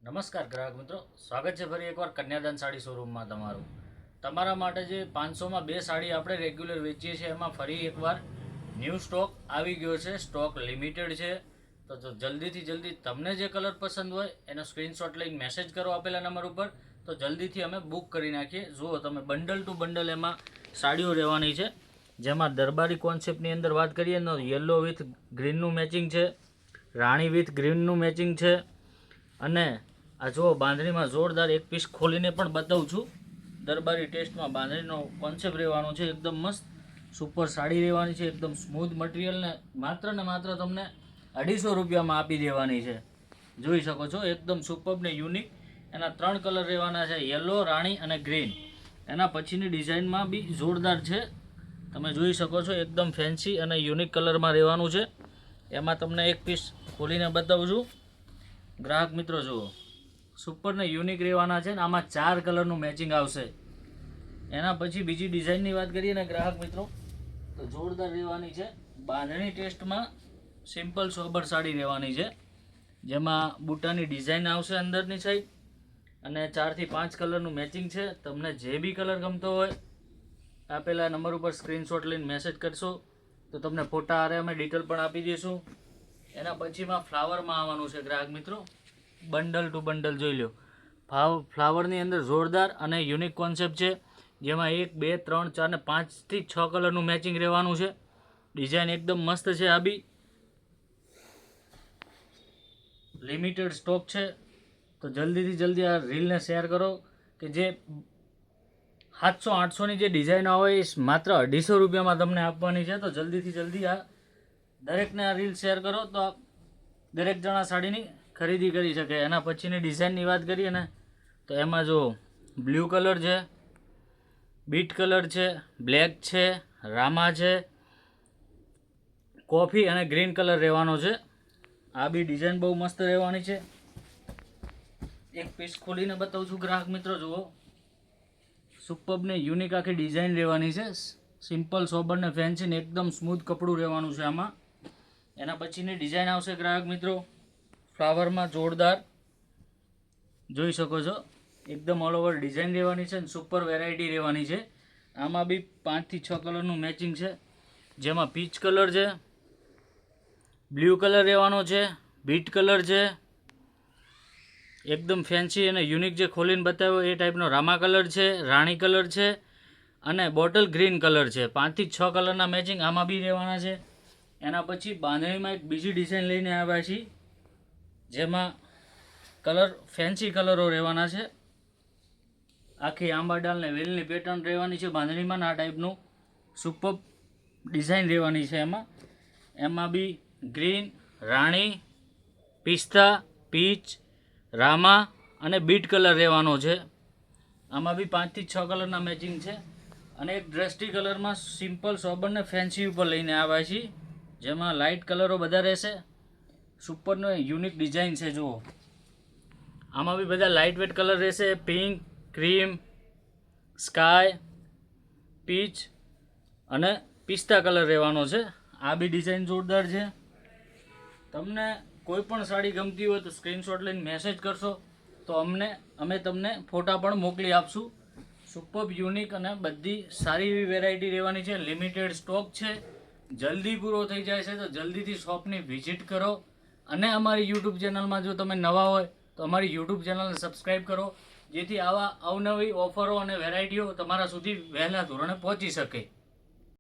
નમસ્કાર ગ્રાહક મિત્રો, સ્વાગત છે ફરી એકવાર કન્યાદાન સાડી શોરૂમમાં તમારું. તમારા માટે જે 500માં 2 સાડી આપણે રેગ્યુલર વેચીએ છીએ એમાં ફરી એકવાર ન્યૂ સ્ટોક આવી ગયો છે. સ્ટોક લિમિટેડ છે, તો જલ્દીથી જલ્દી તમને જે કલર પસંદ હોય એનો સ્ક્રીનશોટ લઈને મેસેજ કરો આપેલા નંબર ઉપર, તો જલ્દીથી અમે બુક કરી નાખીએ. જુઓ તમે, બંડલ ટુ બંડલ એમાં સાડીઓ રહેવાની છે, જેમાં દરબારી કોન્સેપ્ટની અંદર વાત કરીએ તો યલો વિથ ગ્રીનનું મેચિંગ છે, રાણી વિથ ગ્રીનનું મેચિંગ છે, અને આ જો બાંધણીમાં જોરદાર એક પીસ ખોલીને પણ બતાવું છું. દરબારી ટેસ્ટમાં બાંધણીનો કોન્સેપ્ટ રહેવાનો છે, એકદમ મસ્ત સુપર સાડી રહેવાની છે, એકદમ સ્મૂથ મટીરિયલને માત્ર તમને 250 રૂપિયામાં આપી દેવાની છે. જોઈ શકો છો, એકદમ સુપર ને યુનિક. એના 3 કલર રહેવાના છે, યલો, રાણી અને ગ્રીન. એના પછીની ડિઝાઇનમાં બી જોરદાર છે, તમે જોઈ શકો છો, એકદમ ફેન્સી અને યુનિક કલરમાં રહેવાનું છે. એમાં તમને એક પીસ ખોલીને બતાવું છું. ગ્રાહક મિત્રો જુઓ, સુપર ને યુનિક રહેવાના છે ને આમાં 4 કલરનું મેચિંગ આવશે. એના પછી બીજી ડિઝાઇનની વાત કરીએ ને ગ્રાહક મિત્રો, તો જોરદાર રહેવાની છે. બાંધણી ટેસ્ટમાં સિમ્પલ સોબર સાડી રહેવાની છે, જેમાં બૂટાની ડિઝાઇન આવશે અંદરની સાઈડ, અને 4 થી 5 કલરનું મેચિંગ છે. તમને જે બી કલર ગમતો હોય આપેલા નંબર ઉપર સ્ક્રીનશોટ લઈને મેસેજ કરશો તો તમને ફોટા આરે અમે ડિટેલ પણ આપી દઈશું. એના પછીમાં ફ્લાવરમાં આવવાનું છે ગ્રાહક મિત્રો, બંડલ ટુ બંડલ જોઈ લો. ફ્લાવરની અંદર જોરદાર અને યુનિક કોન્સેપ્ટ છે, જેમાં 1 2 3 4 ને 5 થી 6 કલરનું મેચિંગ રહેવાનું છે. ડિઝાઇન એકદમ મસ્ત છે. આ બી લિમિટેડ સ્ટોક છે, તો જલ્દીથી જલ્દી આ રીલને શેર કરો. કે જે 700-800ની જે ડિઝાઇન હોય એ માત્ર 250 રૂપિયામાં તમને આપવાની છે. તો જલ્દીથી જલ્દી આ દરેકને આ રીલ શેર કરો, તો દરેક જણા સાડીની ખરીદી કરી શકે. એના પછીની ડિઝાઇનની વાત કરીએ ને તો એમાં જો બ્લુ કલર છે, બીટ કલર છે, બ્લેક છે, રામા છે, કોફી અને ગ્રીન કલર રહેવાનો છે. આ બી ડિઝાઇન બહુ મસ્ત રહેવાની છે. એક પીસ ખોલીને બતાવું છું ગ્રાહક મિત્રો, જુઓ, સુપર ને યુનિક આખી ડિઝાઇન રહેવાની છે. સિમ્પલ સોબર ને ફેન્સી ને એકદમ સ્મૂથ કપડું રહેવાનું છે આમાં. એના પછીની ડિઝાઇન આવશે ગ્રાહક મિત્રો ફ્લાવરમાં, જોરદાર જોઈ શકો છો, એકદમ ઓલ ઓવર ડિઝાઇન રહેવાની છે અને સુપર વેરાયટી રહેવાની છે. આમાં બી 5 થી 6 કલરનું મેચિંગ છે, જેમાં પીચ કલર છે, બ્લુ કલર રહેવાનો છે, બીટ કલર છે, એકદમ ફેન્સી અને યુનિક જે ખોલીને બતાવ્યો એ ટાઈપનો રામા કલર છે, રાણી કલર છે અને બોટલ ગ્રીન કલર છે. 5 થી 6 કલરના મેચિંગ આમાં બી રહેવાના છે. એના પછી બાંધણીમાં એક બીજી ડિઝાઇન લઈને આવ્યા છીએ, જેમાં કલર ફેન્સી કલરો રહેવાના છે. આખી આંબા ડાલ ને વેલની પેટર્ન રહેવાની છે બાંધણીમાં. આ ટાઈપનું સુપર ડિઝાઇન રહેવાની છે. એમાં બી ગ્રીન, રાણી, પિસ્તા, પીચ, રામા અને બીટ કલર રહેવાનો છે. આમાં બી 5 થી 6 કલરના મેચિંગ છે. અને એક દ્રષ્ટિ કલરમાં સિમ્પલ સોબર ને ફેન્સી ઉપર લઈને આવ્યા છીએ, જેમાં લાઇટ કલરો બધા રહેશે. સુપરનો યુનિક ડિઝાઇન છે. જુઓ, આમાં બી બધા લાઇટ વેટ કલર રહેશે. પિંક, ક્રીમ, સ્કાય, પીચ અને પિસ્તા કલર રહેવાનો છે. આ બી ડિઝાઇન જોરદાર છે. તમને કોઈ પણ સાડી ગમતી હોય તો સ્ક્રીનશોટ લઈને મેસેજ કરશો તો અમે તમને ફોટા પણ મોકલી આપશું. સુપર યુનિક અને બધી સારી એવી વેરાયટી રહેવાની છે. લિમિટેડ સ્ટોક છે, જલ્દી પૂરો થઈ જાય છે. તો જલ્દીથી શોપની વિઝિટ કરો. અને અમારી યુટ્યુબ ચેનલમાં જો તમે નવા હોય તો અમારી યુટ્યુબ ચેનલને સબસ્ક્રાઈબ કરો, જેથી આવા અવનવી ઓફરો અને વેરાયટીઓ તમારા સુધી વહેલા ધોરણે પહોંચી શકે.